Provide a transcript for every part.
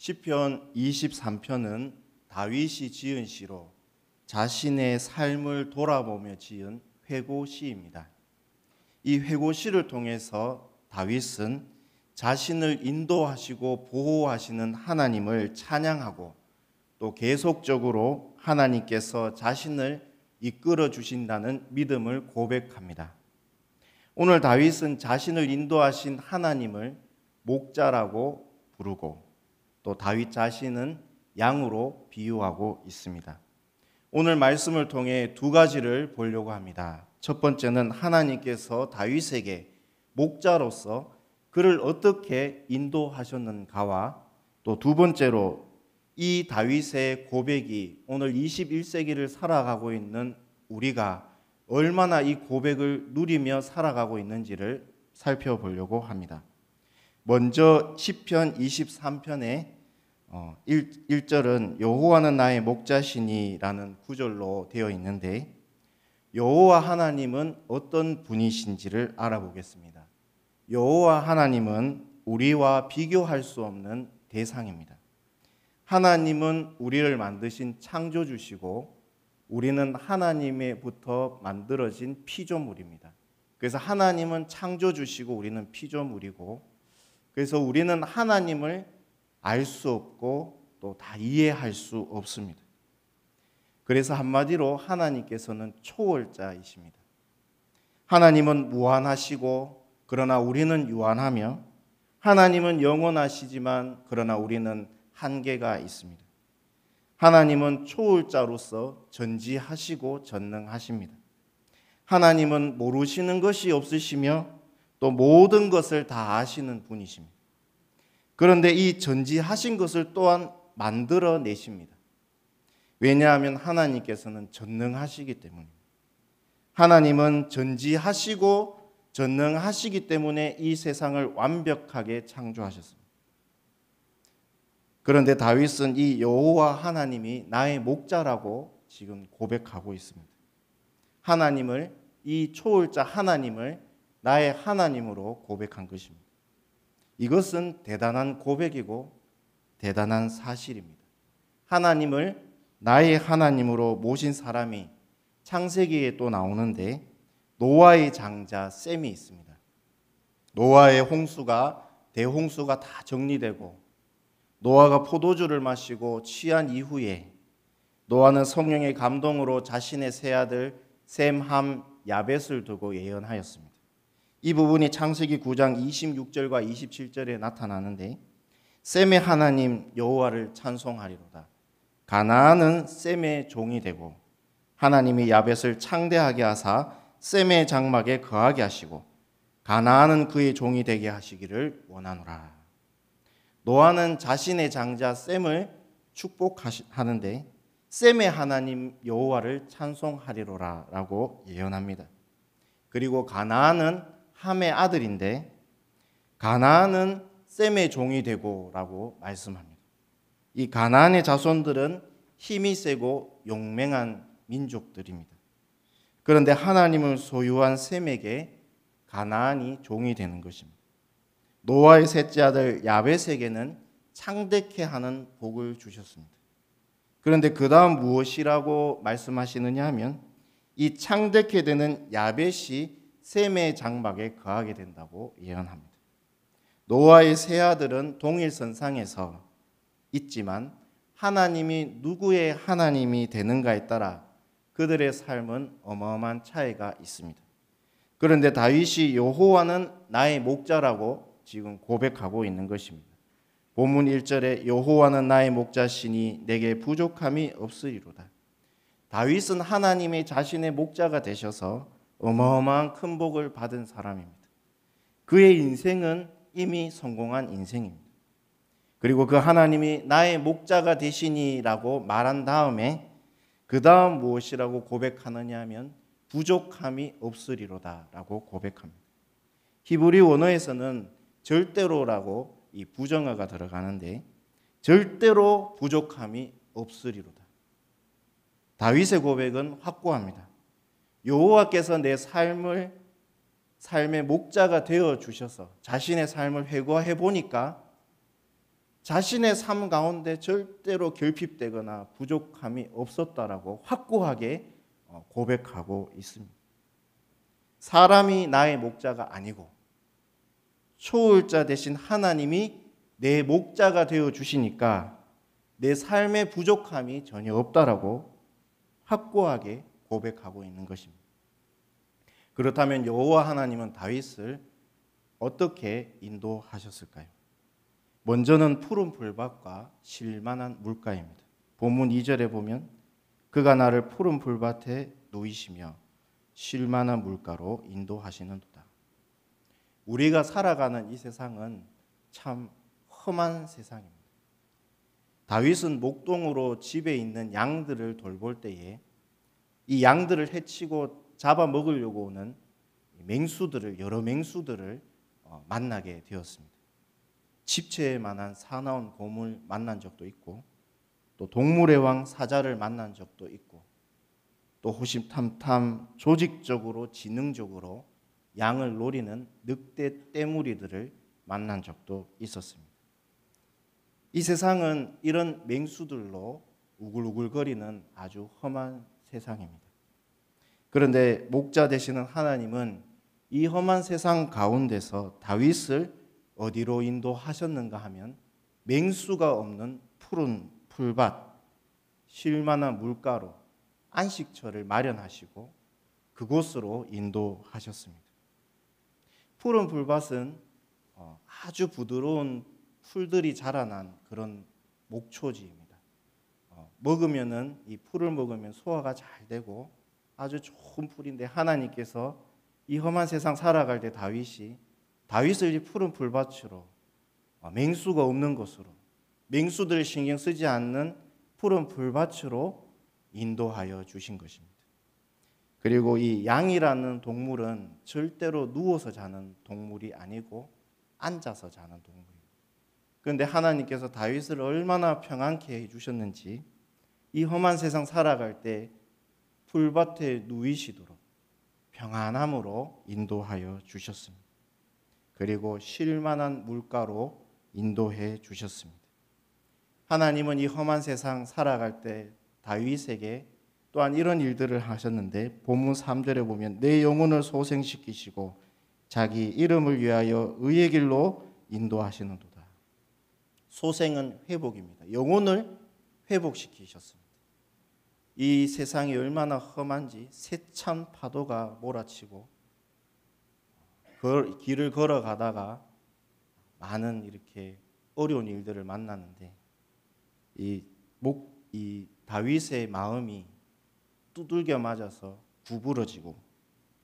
시편 23편은 다윗이 지은 시로 자신의 삶을 돌아보며 지은 회고시입니다. 이 회고시를 통해서 다윗은 자신을 인도하시고 보호하시는 하나님을 찬양하고 또 계속적으로 하나님께서 자신을 이끌어 주신다는 믿음을 고백합니다. 오늘 다윗은 자신을 인도하신 하나님을 목자라고 부르고 또 다윗 자신은 양으로 비유하고 있습니다. 오늘 말씀을 통해 두 가지를 보려고 합니다. 첫 번째는 하나님께서 다윗에게 목자로서 그를 어떻게 인도하셨는가와 또 두 번째로 이 다윗의 고백이 오늘 21세기를 살아가고 있는 우리가 얼마나 이 고백을 누리며 살아가고 있는지를 살펴보려고 합니다. 먼저 시편 23편의 1절은 여호와는 나의 목자시니라는 구절로 되어 있는데 여호와 하나님은 어떤 분이신지를 알아보겠습니다. 여호와 하나님은 우리와 비교할 수 없는 대상입니다. 하나님은 우리를 만드신 창조주시고 우리는 하나님의부터 만들어진 피조물입니다. 그래서 하나님은 창조주시고 우리는 피조물이고 그래서 우리는 하나님을 알 수 없고 또 다 이해할 수 없습니다. 그래서 한마디로 하나님께서는 초월자이십니다. 하나님은 무한하시고 그러나 우리는 유한하며 하나님은 영원하시지만 그러나 우리는 한계가 있습니다. 하나님은 초월자로서 전지하시고 전능하십니다. 하나님은 모르시는 것이 없으시며 또 모든 것을 다 아시는 분이십니다. 그런데 이 전지하신 것을 또한 만들어내십니다. 왜냐하면 하나님께서는 전능하시기 때문입니다. 하나님은 전지하시고 전능하시기 때문에 이 세상을 완벽하게 창조하셨습니다. 그런데 다윗은 이 여호와 하나님이 나의 목자라고 지금 고백하고 있습니다. 하나님을, 이 초월자 하나님을 나의 하나님으로 고백한 것입니다. 이것은 대단한 고백이고 대단한 사실입니다. 하나님을 나의 하나님으로 모신 사람이 창세기에 또 나오는데 노아의 장자 셈이 있습니다. 노아의 홍수가 대홍수가 다 정리되고 노아가 포도주를 마시고 취한 이후에 노아는 성령의 감동으로 자신의 세 아들 셈, 함, 야벳을 두고 예언하였습니다. 이 부분이 창세기 9장 26절과 27절에 나타나는데 셈의 하나님 여호와를 찬송하리로다. 가나안은 셈의 종이 되고 하나님이 야벳을 창대하게 하사 셈의 장막에 거하게 하시고 가나안은 그의 종이 되게 하시기를 원하노라. 노아는 자신의 장자 셈을 축복하는데 셈의 하나님 여호와를 찬송하리로라 라고 예언합니다. 그리고 가나안은 함의 아들인데 가나안은 셈의 종이 되고 라고 말씀합니다. 이 가나안의 자손들은 힘이 세고 용맹한 민족들입니다. 그런데 하나님을 소유한 셈에게 가나안이 종이 되는 것입니다. 노아의 셋째 아들 야벳에게는 창대케 하는 복을 주셨습니다. 그런데 그 다음 무엇이라고 말씀하시느냐 하면 이 창대케 되는 야벳이 셈의 장막에 거하게 된다고 예언합니다. 노아의 세 아들은 동일선상에서 있지만 하나님이 누구의 하나님이 되는가에 따라 그들의 삶은 어마어마한 차이가 있습니다. 그런데 다윗이 여호와는 나의 목자라고 지금 고백하고 있는 것입니다. 본문 1절에 여호와는 나의 목자시니 내게 부족함이 없으리로다. 다윗은 하나님이 자신의 목자가 되셔서 어마어마한 큰 복을 받은 사람입니다. 그의 인생은 이미 성공한 인생입니다. 그리고 그 하나님이 나의 목자가 되시니라고 말한 다음에 그 다음 무엇이라고 고백하느냐 하면 부족함이 없으리로다 라고 고백합니다. 히브리 원어에서는 절대로라고 이 부정어가 들어가는데 절대로 부족함이 없으리로다. 다윗의 고백은 확고합니다. 여호와께서 내 삶의 목자가 되어 주셔서 자신의 삶을 회고해 보니까 자신의 삶 가운데 절대로 결핍되거나 부족함이 없었다라고 확고하게 고백하고 있습니다. 사람이 나의 목자가 아니고 초월자 되신 하나님이 내 목자가 되어 주시니까 내 삶의 부족함이 전혀 없다라고 확고하게 고백하고 있는 것입니다. 그렇다면 여호와 하나님은 다윗을 어떻게 인도하셨을까요? 먼저는 푸른 풀밭과 쉴만한 물가입니다. 본문 2절에 보면 그가 나를 푸른 풀밭에 누이시며 쉴만한 물가로 인도하시는도다. 우리가 살아가는 이 세상은 참 험한 세상입니다. 다윗은 목동으로 집에 있는 양들을 돌볼 때에 이 양들을 해치고 잡아먹으려고 오는 여러 맹수들을 만나게 되었습니다. 집채만한 사나운 곰을 만난 적도 있고, 또 동물의 왕 사자를 만난 적도 있고, 또 호심탐탐 조직적으로 지능적으로 양을 노리는 늑대 떼무리들을 만난 적도 있었습니다. 이 세상은 이런 맹수들로 우글우글거리는 아주 험한 세상입니다. 그런데 목자 되시는 하나님은 이 험한 세상 가운데서 다윗을 어디로 인도하셨는가 하면 맹수가 없는 푸른 풀밭, 쉴만한 물가로 안식처를 마련하시고 그곳으로 인도하셨습니다. 푸른 풀밭은 아주 부드러운 풀들이 자라난 그런 목초지입니다. 먹으면은 이 풀을 먹으면 소화가 잘 되고 아주 좋은 풀인데 하나님께서 이 험한 세상 살아갈 때 다윗을 이 푸른 풀밭으로 맹수가 없는 곳으로 맹수들 신경 쓰지 않는 푸른 풀밭으로 인도하여 주신 것입니다. 그리고 이 양이라는 동물은 절대로 누워서 자는 동물이 아니고 앉아서 자는 동물입니다. 그런데 하나님께서 다윗을 얼마나 평안케 해주셨는지 이 험한 세상 살아갈 때 풀밭에 누이시도록 평안함으로 인도하여 주셨습니다. 그리고 쉴만한 물가로 인도해 주셨습니다. 하나님은 이 험한 세상 살아갈 때 다윗에게 또한 이런 일들을 하셨는데 본문 3절에 보면 내 영혼을 소생시키시고 자기 이름을 위하여 의의 길로 인도하시는도다. 소생은 회복입니다. 영혼을 회복시키셨습니다. 이 세상이 얼마나 험한지 세찬 파도가 몰아치고 길을 걸어가다가 많은 이렇게 어려운 일들을 만나는데 이 다윗의 마음이 두들겨 맞아서 구부러지고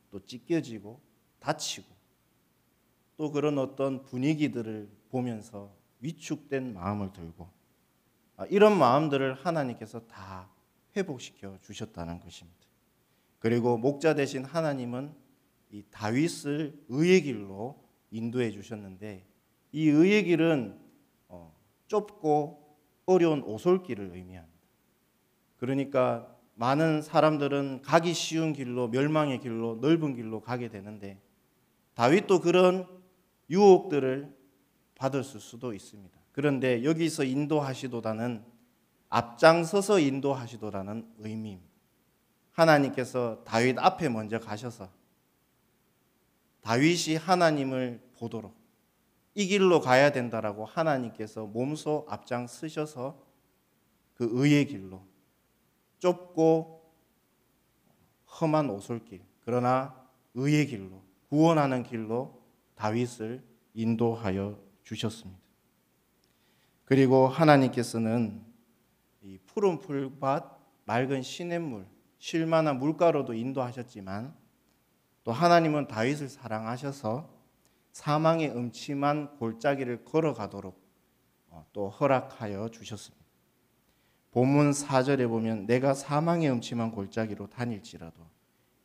또 찢겨지고 다치고 또 그런 어떤 분위기들을 보면서 위축된 마음을 들고 이런 마음들을 하나님께서 다 회복시켜 주셨다는 것입니다. 그리고 목자 되신 하나님은 이 다윗을 의의 길로 인도해 주셨는데 이 의의 길은 좁고 어려운 오솔길을 의미합니다. 그러니까 많은 사람들은 가기 쉬운 길로 멸망의 길로 넓은 길로 가게 되는데 다윗도 그런 유혹들을 받았을 수도 있습니다. 그런데 여기서 인도하시도다는 앞장서서 인도하시도라는 의미입니다. 하나님께서 다윗 앞에 먼저 가셔서 다윗이 하나님을 보도록 이 길로 가야 된다라고 하나님께서 몸소 앞장서셔서 그 의의 길로 좁고 험한 오솔길 그러나 의의 길로 구원하는 길로 다윗을 인도하여 주셨습니다. 그리고 하나님께서는 이 푸른 풀밭, 맑은 시냇물, 쉴만한 물가로도 인도하셨지만 또 하나님은 다윗을 사랑하셔서 사망의 음침한 골짜기를 걸어가도록 또 허락하여 주셨습니다. 본문 4절에 보면 내가 사망의 음침한 골짜기로 다닐지라도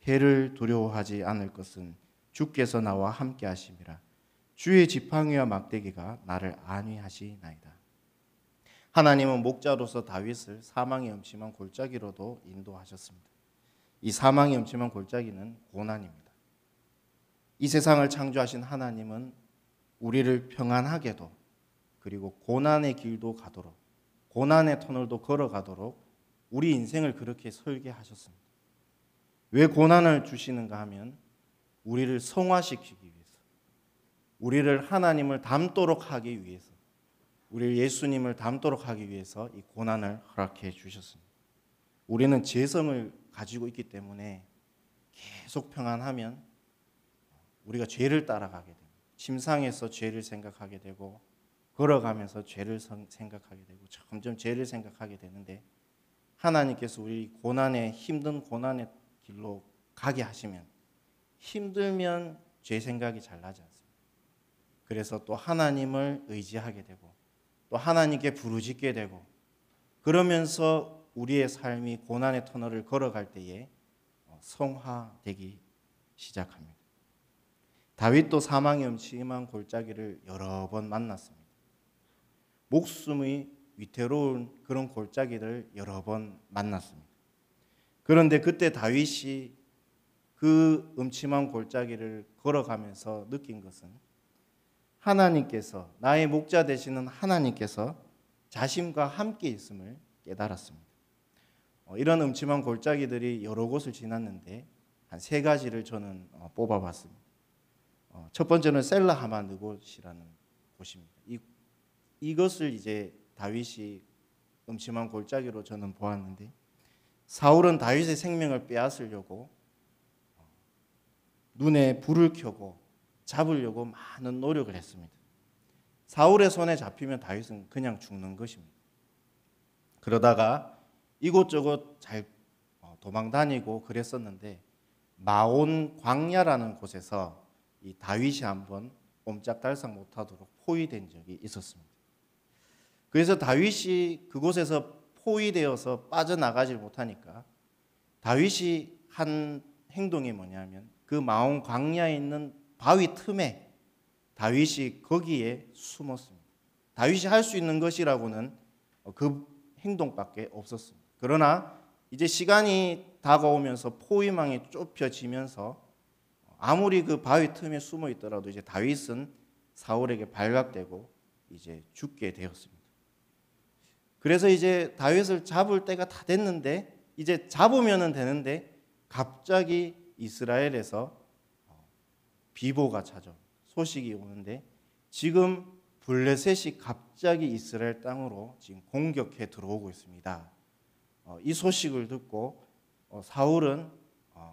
해를 두려워하지 않을 것은 주께서 나와 함께 하심이라. 주의 지팡이와 막대기가 나를 안위하시나이다. 하나님은 목자로서 다윗을 사망의 음침한 골짜기로도 인도하셨습니다. 이 사망의 음침한 골짜기는 고난입니다. 이 세상을 창조하신 하나님은 우리를 평안하게도 그리고 고난의 길도 가도록, 고난의 터널도 걸어가도록 우리 인생을 그렇게 설계하셨습니다. 왜 고난을 주시는가 하면 우리를 성화시키기 위해서, 우리를 하나님을 닮도록 하기 위해서, 우리를 예수님을 닮도록 하기 위해서 이 고난을 허락해 주셨습니다. 우리는 죄성을 가지고 있기 때문에 계속 평안하면 우리가 죄를 따라가게 됩니다. 침상에서 죄를 생각하게 되고 걸어가면서 죄를 생각하게 되고 점점 죄를 생각하게 되는데, 하나님께서 우리 고난의 힘든 고난의 길로 가게 하시면 힘들면 죄 생각이 잘 나지 않습니다. 그래서 또 하나님을 의지하게 되고 또 하나님께 부르짖게 되고, 그러면서 우리의 삶이 고난의 터널을 걸어갈 때에 성화되기 시작합니다. 다윗도 사망의 음침한 골짜기를 여러 번 만났습니다. 목숨이 위태로운 그런 골짜기를 여러 번 만났습니다. 그런데 그때 다윗이 그 음침한 골짜기를 걸어가면서 느낀 것은 하나님께서, 나의 목자 되시는 하나님께서 자신과 함께 있음을 깨달았습니다. 이런 음침한 골짜기들이 여러 곳을 지났는데 한 세 가지를 저는 뽑아봤습니다. 첫 번째는 셀라 하마느곳이라는 곳입니다. 이것을 이제 다윗이 음침한 골짜기로 저는 보았는데, 사울은 다윗의 생명을 빼앗으려고 눈에 불을 켜고 잡으려고 많은 노력을 했습니다. 사울의 손에 잡히면 다윗은 그냥 죽는 것입니다. 그러다가 이곳저곳 잘 도망다니고 그랬었는데 마온 광야라는 곳에서 이 다윗이 한번 옴짝달싹 못하도록 포위된 적이 있었습니다. 그래서 다윗이 그곳에서 포위되어서 빠져나가지 못하니까 다윗이 한 행동이 뭐냐면 그 마온 광야에 있는 바위 틈에 다윗이 거기에 숨었습니다. 다윗이 할 수 있는 것이라고는 그 행동밖에 없었습니다. 그러나 이제 시간이 다가오면서 포위망이 좁혀지면서 아무리 그 바위 틈에 숨어 있더라도 이제 다윗은 사울에게 발각되고 이제 죽게 되었습니다. 그래서 이제 다윗을 잡을 때가 다 됐는데, 이제 잡으면 되는데 갑자기 이스라엘에서 비보가 찾아옵니다. 소식이 오는데 지금 블레셋이 갑자기 이스라엘 땅으로 지금 공격해 들어오고 있습니다. 이 소식을 듣고 사울은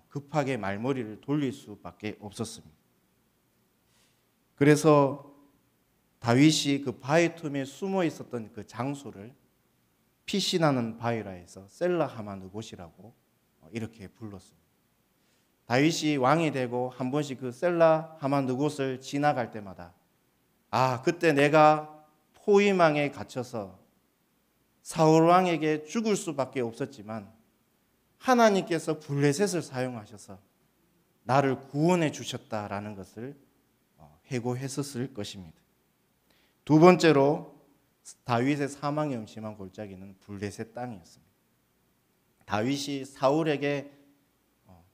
급하게 말머리를 돌릴 수밖에 없었습니다. 그래서 다윗이 그 바위 틈에 숨어 있었던 그 장소를 피신하는 바위라 해서 셀라 하마느곳이라고 이렇게 불렀습니다. 다윗이 왕이 되고 한 번씩 그 셀라 하마느곳을 지나갈 때마다 그때 내가 포위망에 갇혀서 사울 왕에게 죽을 수밖에 없었지만 하나님께서 블레셋을 사용하셔서 나를 구원해 주셨다라는 것을 회고했었을 것입니다. 두 번째로 다윗의 사망의 음침한 골짜기는 블레셋 땅이었습니다. 다윗이 사울에게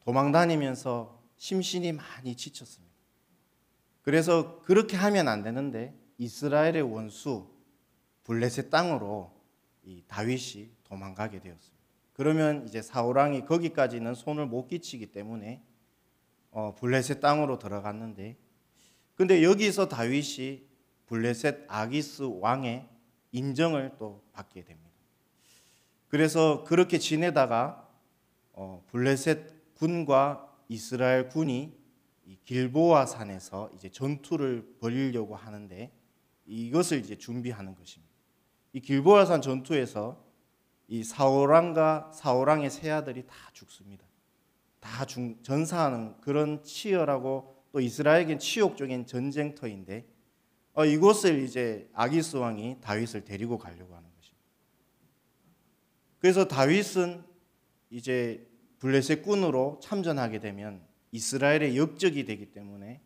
도망다니면서 심신이 많이 지쳤습니다. 그래서 그렇게 하면 안 되는데 이스라엘의 원수 블레셋 땅으로 이 다윗이 도망가게 되었습니다. 그러면 이제 사울 왕이 거기까지는 손을 못 끼치기 때문에 블레셋 땅으로 들어갔는데, 근데 여기서 다윗이 블레셋 아기스 왕의 인정을 또 받게 됩니다. 그래서 그렇게 지내다가 블레셋 군과 이스라엘 군이 이 길보아 산에서 이제 전투를 벌이려고 하는데 이것을 이제 준비하는 것입니다. 이 길보아 산 전투에서 이 사울왕과 사울왕의 세 아들이 다 죽습니다. 다 전사하는 그런 치열하고 또 이스라엘에겐 치욕적인 전쟁터인데 이곳을 이제 아기스 왕이 다윗을 데리고 가려고 하는 것입니다. 그래서 다윗은 이제 블레셋 군으로 참전하게 되면 이스라엘의 역적이 되기 때문에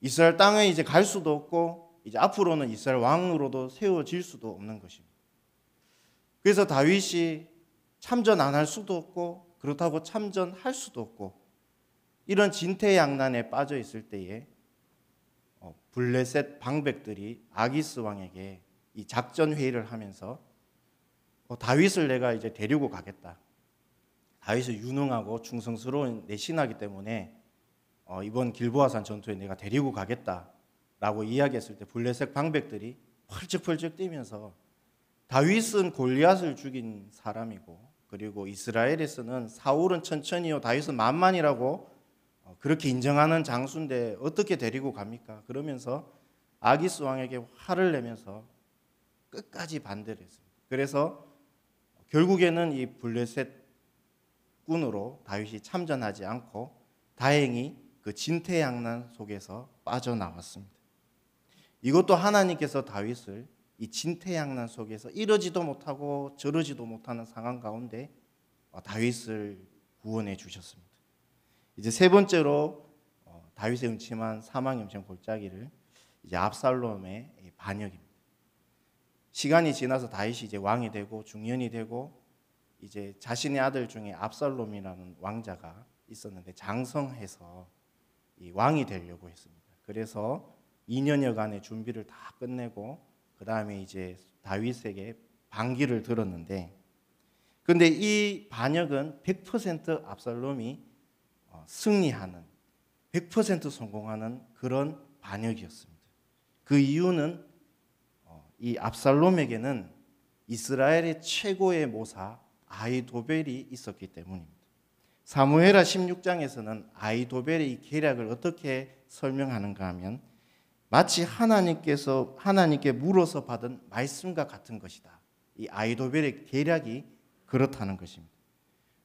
이스라엘 땅에 이제 갈 수도 없고 이제 앞으로는 이스라엘 왕으로도 세워질 수도 없는 것입니다. 그래서 다윗이 참전 안 할 수도 없고 그렇다고 참전할 수도 없고 이런 진퇴양난에 빠져 있을 때에 블레셋 방백들이 아기스 왕에게 이 작전 회의를 하면서 다윗을 내가 이제 데리고 가겠다. 다윗은 유능하고 충성스러운 내 신하기 때문에 이번 길보아산 전투에 내가 데리고 가겠다라고 이야기했을 때 블레셋 방백들이 펄쩍펄쩍 뛰면서 다윗은 골리앗을 죽인 사람이고 그리고 이스라엘에서는 사울은 천천히요 다윗은 만만이라고 그렇게 인정하는 장수인데 어떻게 데리고 갑니까? 그러면서 아기스 왕에게 화를 내면서 끝까지 반대를 했습니다. 그래서 결국에는 이 블레셋 군으로 다윗이 참전하지 않고 다행히 그 진퇴양난 속에서 빠져나왔습니다. 이것도 하나님께서 다윗을 이 진퇴양난 속에서 이러지도 못하고 저러지도 못하는 상황 가운데 다윗을 구원해 주셨습니다. 이제 세 번째로 다윗의 음침한 사망의 음침한 골짜기를 이제 압살롬의 반역입니다. 시간이 지나서 다윗이 이제 왕이 되고 중년이 되고 이제 자신의 아들 중에 압살롬이라는 왕자가 있었는데 장성해서 이 왕이 되려고 했습니다. 그래서 2년여간의 준비를 다 끝내고 그 다음에 이제 다윗에게 반기를 들었는데, 근데 이 반역은 100% 압살롬이 승리하는 100% 성공하는 그런 반역이었습니다. 그 이유는 이 압살롬에게는 이스라엘의 최고의 모사 아히도벨이 있었기 때문입니다. 사무엘하 16장에서는 아히도벨의 이 계략을 어떻게 설명하는가 하면 마치 하나님께 물어서 받은 말씀과 같은 것이다. 이 아히도벨의 계략이 그렇다는 것입니다.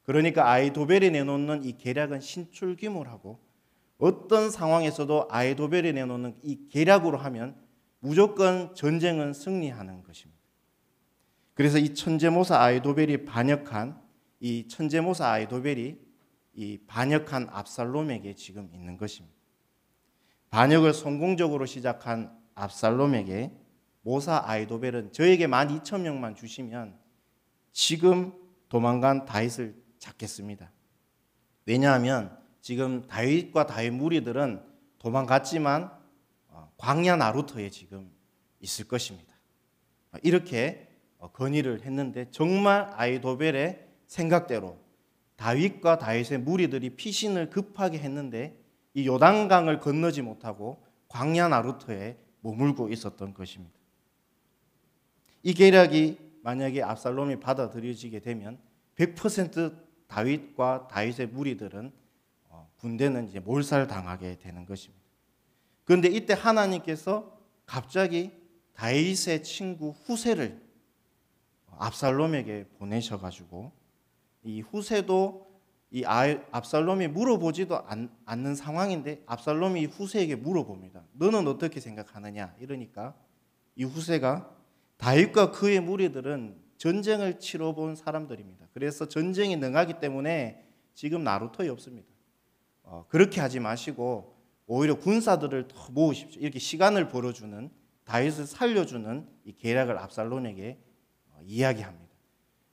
그러니까 아히도벨이 내놓는 이 계략은 신출귀몰하고 어떤 상황에서도 아히도벨이 내놓는 이 계략으로 하면 무조건 전쟁은 승리하는 것입니다. 그래서 이 천재모사 아히도벨이 반역한 이 천재모사 아히도벨이 이 반역한 압살롬에게 지금 있는 것입니다. 반역을 성공적으로 시작한 압살롬에게 모사 아히도벨은 저에게 12,000명만 주시면 지금 도망간 다윗을 잡겠습니다. 왜냐하면 지금 다윗과 다윗 무리들은 도망갔지만 광야 나루터에 지금 있을 것입니다. 이렇게 건의를 했는데 정말 아히도벨의 생각대로 다윗과 다윗의 무리들이 피신을 급하게 했는데 이 요단강을 건너지 못하고 광야 나루터에 머물고 있었던 것입니다. 이 계략이 만약에 압살롬이 받아들여지게 되면 100% 다윗과 다윗의 무리들은 군대는 이제 몰살당하게 되는 것입니다. 그런데 이때 하나님께서 갑자기 다윗의 친구 후세를 압살롬에게 보내셔가지고 이 후세도 이 압살롬이 물어보지도 않는 상황인데 압살롬이 후세에게 물어봅니다. 너는 어떻게 생각하느냐? 이러니까 이 후세가 다윗과 그의 무리들은 전쟁을 치러본 사람들입니다. 그래서 전쟁에 능하기 때문에 지금 나루터에 없습니다. 그렇게 하지 마시고 오히려 군사들을 더 모으십시오. 이렇게 시간을 벌어주는 다윗을 살려주는 이 계략을 압살롬에게 이야기합니다.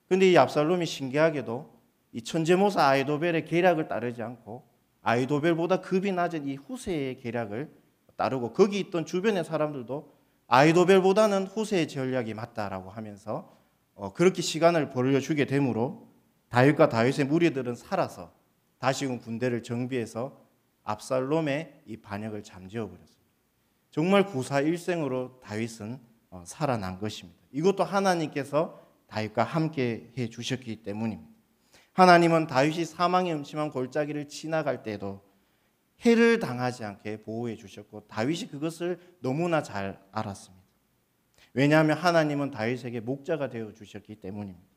그런데 이 압살롬이 신기하게도 이 천재모사 아히도벨의 계략을 따르지 않고 아히도벨보다 급이 낮은 이 후세의 계략을 따르고 거기 있던 주변의 사람들도 아히도벨보다는 후세의 전략이 맞다라고 하면서 그렇게 시간을 벌려주게 되므로 다윗과 다윗의 무리들은 살아서 다시금 군대를 정비해서 압살롬의 이 반역을 잠재워 버렸습니다. 정말 구사일생으로 다윗은 살아난 것입니다. 이것도 하나님께서 다윗과 함께 해 주셨기 때문입니다. 하나님은 다윗이 사망의 음침한 골짜기를 지나갈 때도 해를 당하지 않게 보호해 주셨고 다윗이 그것을 너무나 잘 알았습니다. 왜냐하면 하나님은 다윗에게 목자가 되어 주셨기 때문입니다.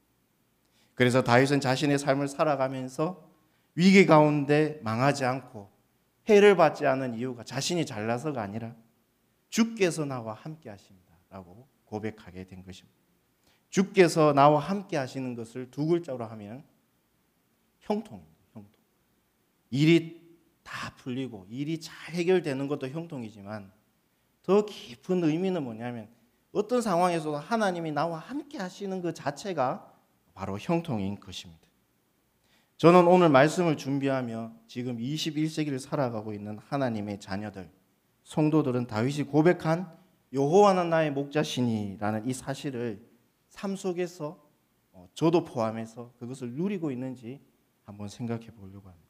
그래서 다윗은 자신의 삶을 살아가면서 위기 가운데 망하지 않고 해를 받지 않은 이유가 자신이 잘나서가 아니라 주께서 나와 함께 하신다라고 고백하게 된 것입니다. 주께서 나와 함께 하시는 것을 두 글자로 하면 형통입니다. 형통. 일이 다 풀리고 일이 잘 해결되는 것도 형통이지만 더 깊은 의미는 뭐냐면 어떤 상황에서도 하나님이 나와 함께 하시는 그 자체가 바로 형통인 것입니다. 저는 오늘 말씀을 준비하며 지금 21세기를 살아가고 있는 하나님의 자녀들, 성도들은 다윗이 고백한 여호와는 나의 목자시니라는 이 사실을 삶 속에서 저도 포함해서 그것을 누리고 있는지 한번 생각해 보려고 합니다.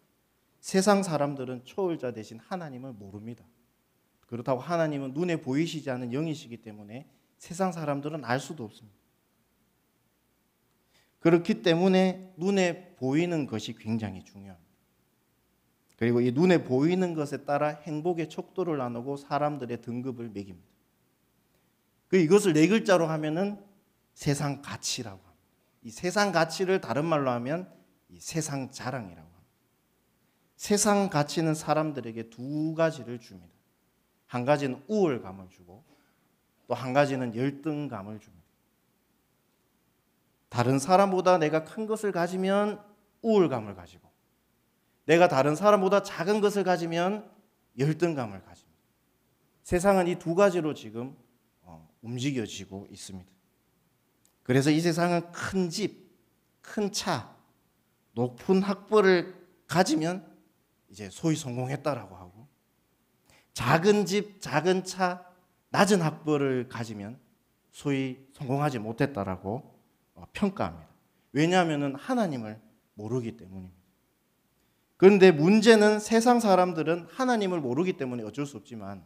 세상 사람들은 초월자 대신 하나님을 모릅니다. 그렇다고 하나님은 눈에 보이시지 않는 영이시기 때문에 세상 사람들은 알 수도 없습니다. 그렇기 때문에 눈에 보이는 것이 굉장히 중요합니다. 그리고 이 눈에 보이는 것에 따라 행복의 척도를 나누고 사람들의 등급을 매깁니다. 이것을 네 글자로 하면은 세상 가치라고 합니다. 이 세상 가치를 다른 말로 하면 이 세상 자랑이라고 합니다. 세상 가치는 사람들에게 두 가지를 줍니다. 한 가지는 우월감을 주고 또 한 가지는 열등감을 줍니다. 다른 사람보다 내가 큰 것을 가지면 우월감을 가지고 내가 다른 사람보다 작은 것을 가지면 열등감을 가집니다. 세상은 이 두 가지로 지금 움직여지고 있습니다. 그래서 이 세상은 큰 집, 큰 차, 높은 학벌을 가지면 이제 소위 성공했다라고 하고 작은 집, 작은 차, 낮은 학벌을 가지면 소위 성공하지 못했다라고 평가합니다. 왜냐하면 하나님을 모르기 때문입니다. 그런데 문제는 세상 사람들은 하나님을 모르기 때문에 어쩔 수 없지만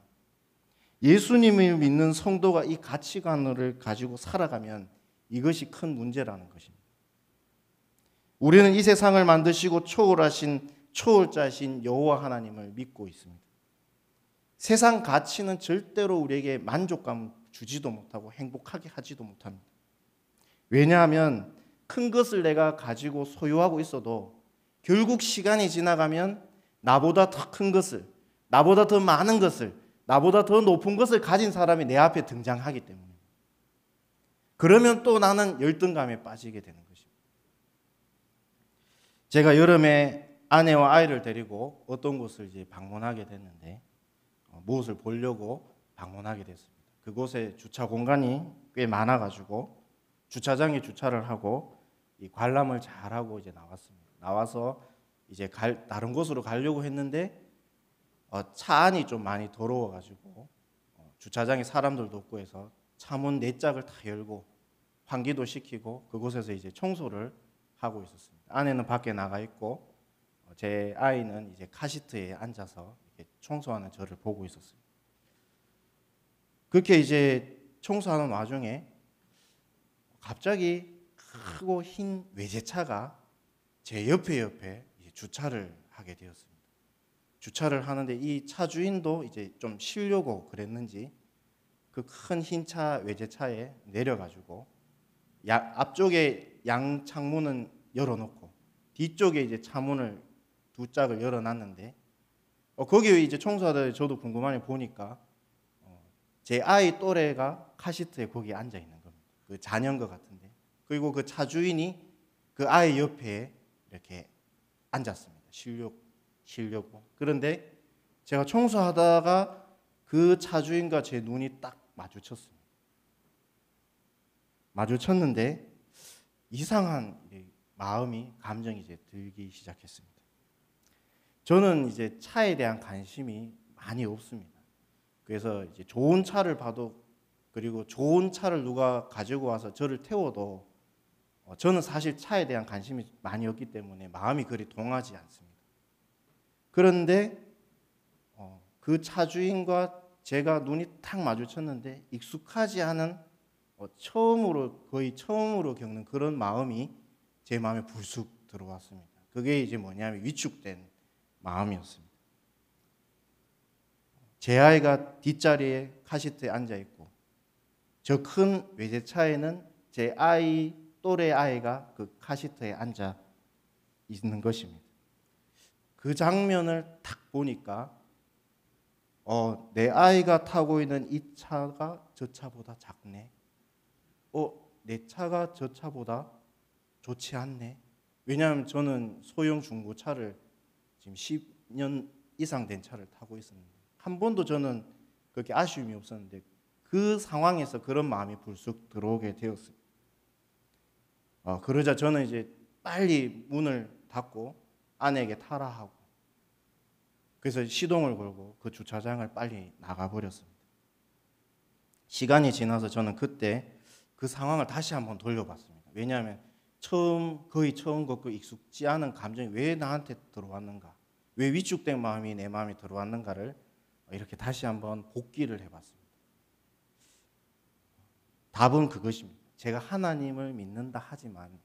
예수님을 믿는 성도가 이 가치관을 가지고 살아가면 이것이 큰 문제라는 것입니다. 우리는 이 세상을 만드시고 초월하신 초월자신 여호와 하나님을 믿고 있습니다. 세상 가치는 절대로 우리에게 만족감 주지도 못하고 행복하게 하지도 못합니다. 왜냐하면 큰 것을 내가 가지고 소유하고 있어도 결국 시간이 지나가면 나보다 더 큰 것을, 나보다 더 많은 것을, 나보다 더 높은 것을 가진 사람이 내 앞에 등장하기 때문입니다. 그러면 또 나는 열등감에 빠지게 되는 것입니다. 제가 여름에 아내와 아이를 데리고 어떤 곳을 이제 방문하게 됐는데 무엇을 보려고 방문하게 됐습니다. 그곳에 주차 공간이 꽤 많아가지고 주차장에 주차를 하고 이 관람을 잘하고 이제 나왔습니다. 나와서 이제 다른 곳으로 가려고 했는데 차 안이 좀 많이 더러워가지고 주차장에 사람들도 없고 해서 차문 네 짝을 다 열고 환기도 시키고 그곳에서 이제 청소를 하고 있었습니다. 아내는 밖에 나가 있고 제 아이는 이제 카시트에 앉아서 이렇게 청소하는 저를 보고 있었어요. 그렇게 이제 청소하는 와중에 갑자기 크고 흰 외제차가 제 옆에 이제 주차를 하게 되었습니다. 주차를 하는데 이 차 주인도 이제 좀 쉬려고 그랬는지 그 큰 흰 차 외제차에 내려가지고 앞쪽에 양 창문은 열어놓고 뒤쪽에 이제 차문을 두 짝을 열어놨는데 거기에 이제 청소하다 저도 궁금하니 보니까 제 아이 또래가 카시트에 거기에 앉아 있는 겁니다. 그 자녀인 것 같은데 그리고 그 차 주인이 그 아이 옆에 이렇게 앉았습니다. 쉬려고. 그런데 제가 청소하다가 그 차 주인과 제 눈이 딱 마주쳤습니다. 마주쳤는데 이상한 감정이 이제 들기 시작했습니다. 저는 이제 차에 대한 관심이 많이 없습니다. 그래서 이제 좋은 차를 봐도 그리고 좋은 차를 누가 가지고 와서 저를 태워도 저는 사실 차에 대한 관심이 많이 없기 때문에 마음이 그리 동하지 않습니다. 그런데 그 차 주인과 제가 눈이 탁 마주쳤는데 익숙하지 않은 거의 처음으로 겪는 그런 마음이 제 마음에 불쑥 들어왔습니다. 그게 이제 뭐냐면 위축된 마음이었습니다. 제 아이가 뒷자리에 카시트에 앉아 있고 저 큰 외제차에는 제 아이 또래 아이가 그 카시트에 앉아 있는 것입니다. 그 장면을 딱 보니까 내 아이가 타고 있는 이 차가 저 차보다 작네. 내 차가 저 차보다 좋지 않네. 왜냐하면 저는 소형 중고차를 지금 10년 이상 된 차를 타고 있었는데 한 번도 저는 그렇게 아쉬움이 없었는데 그 상황에서 그런 마음이 불쑥 들어오게 되었습니다. 그러자 저는 이제 빨리 문을 닫고 아내에게 타라 하고 그래서 시동을 걸고 그 주차장을 빨리 나가버렸습니다. 시간이 지나서 저는 그때 그 상황을 다시 한번 돌려봤습니다. 왜냐하면 거의 처음 겪고 익숙지 않은 감정이 왜 나한테 들어왔는가, 왜 위축된 마음이 내 마음에 들어왔는가를 이렇게 다시 한번 복기를 해봤습니다. 답은 그것입니다. 제가 하나님을 믿는다 하지만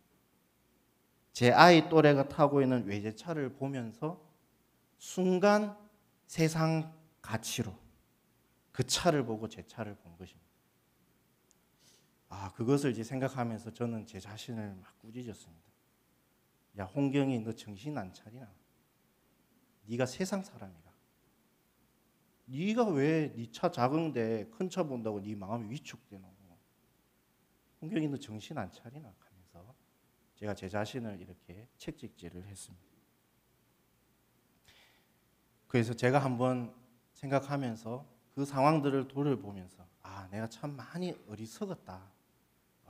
제 아이 또래가 타고 있는 외제차를 보면서 순간 세상 가치로 그 차를 보고 제 차를 본 것입니다. 그것을 이제 생각하면서 저는 제 자신을 막 꾸짖었습니다. 야, 홍경이, 너 정신 안 차리나? 네가 세상 사람이라. 네가 왜 네 차 작은데 큰 차 본다고 네 마음이 위축되노? 홍경이, 너 정신 안 차리나? 하면서 제가 제 자신을 이렇게 책찍질을 했습니다. 그래서 제가 한번 생각하면서 그 상황들을 돌아보면서 내가 참 많이 어리석었다,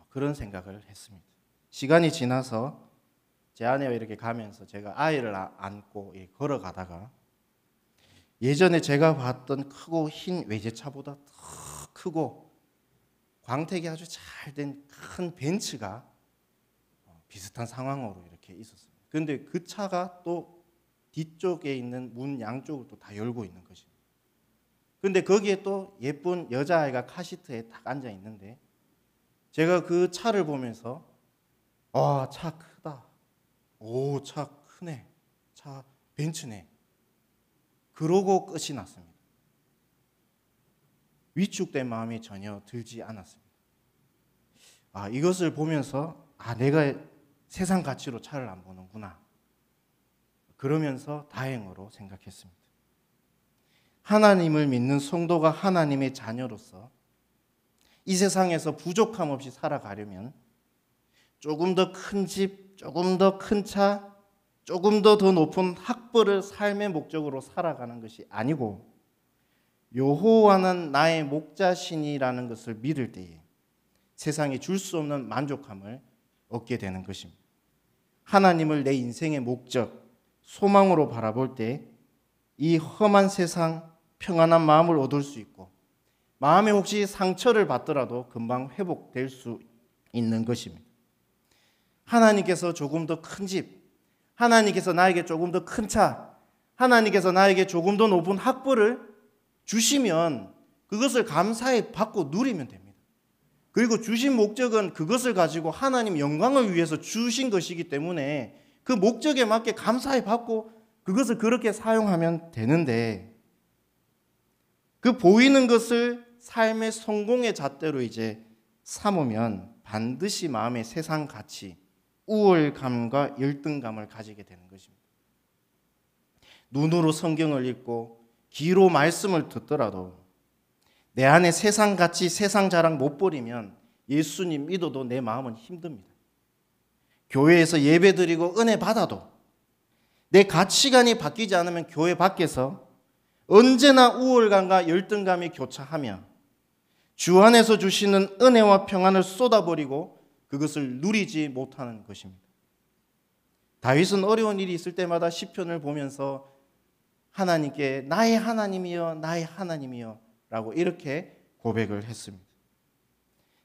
그런 생각을 했습니다. 시간이 지나서 제 아내와 이렇게 가면서 제가 아이를 안고 걸어가다가 예전에 제가 봤던 크고 흰 외제차보다 더 크고 광택이 아주 잘 된 큰 벤츠가 비슷한 상황으로 이렇게 있었습니다. 그런데 그 차가 또 뒤쪽에 있는 문 양쪽을 또 다 열고 있는 것입니다. 그런데 거기에 또 예쁜 여자아이가 카시트에 딱 앉아 있는데 제가 그 차를 보면서 차 크다, 오, 차 크네, 차 벤츠네, 그러고 끝이 났습니다. 위축된 마음이 전혀 들지 않았습니다. 이것을 보면서 내가 세상 가치로 차를 안 보는구나, 그러면서 다행으로 생각했습니다. 하나님을 믿는 성도가 하나님의 자녀로서 이 세상에서 부족함 없이 살아가려면 조금 더 큰 집, 조금 더 큰 차, 조금 더 높은 학벌을 삶의 목적으로 살아가는 것이 아니고 여호와는 나의 목자신이라는 것을 믿을 때에 세상에 줄 수 없는 만족함을 얻게 되는 것입니다. 하나님을 내 인생의 목적, 소망으로 바라볼 때 이 험한 세상 평안한 마음을 얻을 수 있고 마음에 혹시 상처를 받더라도 금방 회복될 수 있는 것입니다. 하나님께서 조금 더 큰 집, 하나님께서 나에게 조금 더 큰 차, 하나님께서 나에게 조금 더 높은 학벌을 주시면 그것을 감사히 받고 누리면 됩니다. 그리고 주신 목적은 그것을 가지고 하나님 영광을 위해서 주신 것이기 때문에 그 목적에 맞게 감사히 받고 그것을 그렇게 사용하면 되는데, 그 보이는 것을 삶의 성공의 잣대로 이제 삼으면 반드시 마음의 세상 가치, 우월감과 열등감을 가지게 되는 것입니다. 눈으로 성경을 읽고 귀로 말씀을 듣더라도 내 안에 세상 가치, 세상 자랑 못 버리면 예수님 믿어도 내 마음은 힘듭니다. 교회에서 예배 드리고 은혜 받아도 내 가치관이 바뀌지 않으면 교회 밖에서 언제나 우월감과 열등감이 교차하며 주 안에서 주시는 은혜와 평안을 쏟아버리고 그것을 누리지 못하는 것입니다. 다윗은 어려운 일이 있을 때마다 시편을 보면서 하나님께 나의 하나님이여, 나의 하나님이여 라고 이렇게 고백을 했습니다.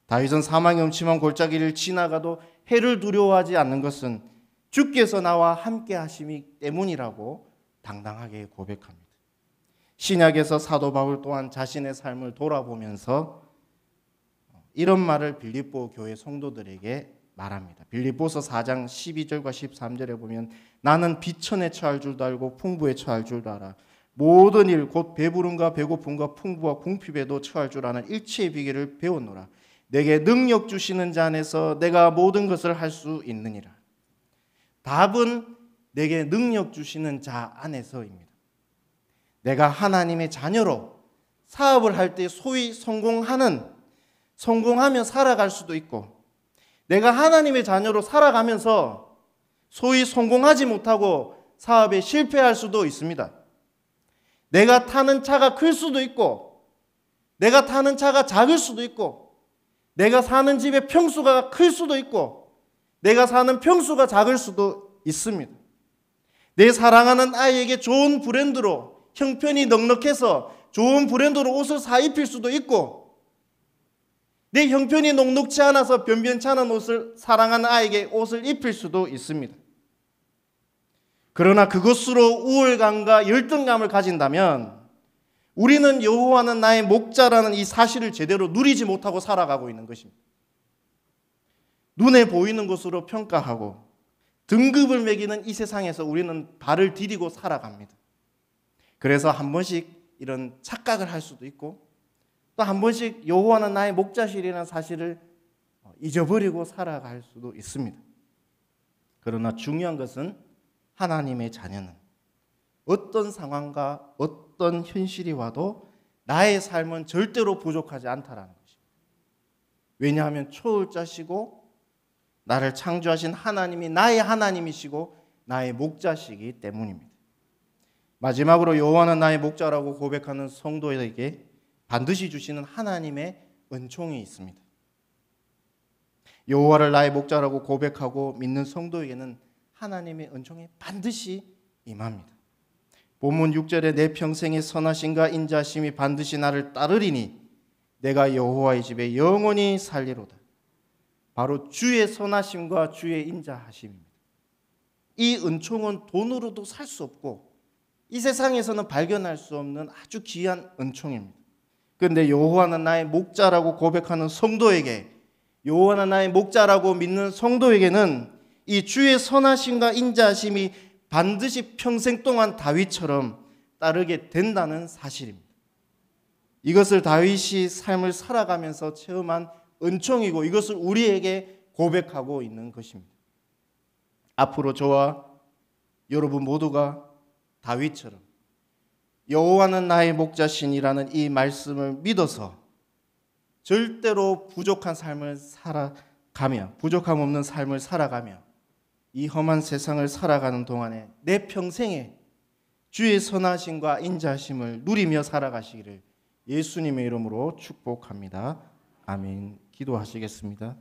다윗은 사망의 음침한 골짜기를 지나가도 해를 두려워하지 않는 것은 주께서 나와 함께 하심이 때문이라고 당당하게 고백합니다. 신약에서 사도 바울 또한 자신의 삶을 돌아보면서 이런 말을 빌립보 교회 성도들에게 말합니다. 빌립보서 4장 12절과 13절에 보면 나는 비천에 처할 줄도 알고 풍부에 처할 줄도 알아. 모든 일 곧 배부름과 배고픔과 풍부와 궁핍에도 처할 줄 아는 일체의 비결을 배웠노라. 내게 능력 주시는 자 안에서 내가 모든 것을 할 수 있느니라. 답은 내게 능력 주시는 자 안에서입니다. 내가 하나님의 자녀로 사업을 할 때 소위 성공하며 살아갈 수도 있고, 내가 하나님의 자녀로 살아가면서 소위 성공하지 못하고 사업에 실패할 수도 있습니다. 내가 타는 차가 클 수도 있고, 내가 타는 차가 작을 수도 있고, 내가 사는 집의 평수가 클 수도 있고, 내가 사는 평수가 작을 수도 있습니다. 내 사랑하는 아이에게 좋은 브랜드로 형편이 넉넉해서 좋은 브랜드로 옷을 사 입힐 수도 있고, 내 형편이 녹록지 않아서 변변찮은 옷을 사랑하는 아이에게 옷을 입힐 수도 있습니다. 그러나 그것으로 우월감과 열등감을 가진다면 우리는 여호와는 나의 목자라는 이 사실을 제대로 누리지 못하고 살아가고 있는 것입니다. 눈에 보이는 것으로 평가하고 등급을 매기는 이 세상에서 우리는 발을 디디고 살아갑니다. 그래서 한 번씩 이런 착각을 할 수도 있고, 또 한 번씩 여호와는 나의 목자시라는 사실을 잊어버리고 살아갈 수도 있습니다. 그러나 중요한 것은 하나님의 자녀는 어떤 상황과 어떤 현실이 와도 나의 삶은 절대로 부족하지 않다라는 것입니다. 왜냐하면 초월자시고 나를 창조하신 하나님이 나의 하나님이시고 나의 목자시기 때문입니다. 마지막으로 여호와는 나의 목자라고 고백하는 성도에게 반드시 주시는 하나님의 은총이 있습니다. 여호와를 나의 목자라고 고백하고 믿는 성도에게는 하나님의 은총이 반드시 임합니다. 본문 6절에 내 평생의 선하심과 인자하심이 반드시 나를 따르리니 내가 여호와의 집에 영원히 살리로다. 바로 주의 선하심과 주의 인자하심입니다. 이 은총은 돈으로도 살 수 없고 이 세상에서는 발견할 수 없는 아주 귀한 은총입니다. 그런데 여호와는 나의 목자라고 고백하는 성도에게, 여호와는 나의 목자라고 믿는 성도에게는 이 주의 선하심과 인자하심이 반드시 평생 동안 다윗처럼 따르게 된다는 사실입니다. 이것을 다윗이 삶을 살아가면서 체험한 은총이고 이것을 우리에게 고백하고 있는 것입니다. 앞으로 저와 여러분 모두가 다윗처럼 여호와는 나의 목자시니라는 이 말씀을 믿어서 절대로 부족한 삶을 살아가며, 부족함 없는 삶을 살아가며 이 험한 세상을 살아가는 동안에 내 평생에 주의 선하심과 인자하심을 누리며 살아가시기를 예수님의 이름으로 축복합니다. 아멘. 기도하시겠습니다.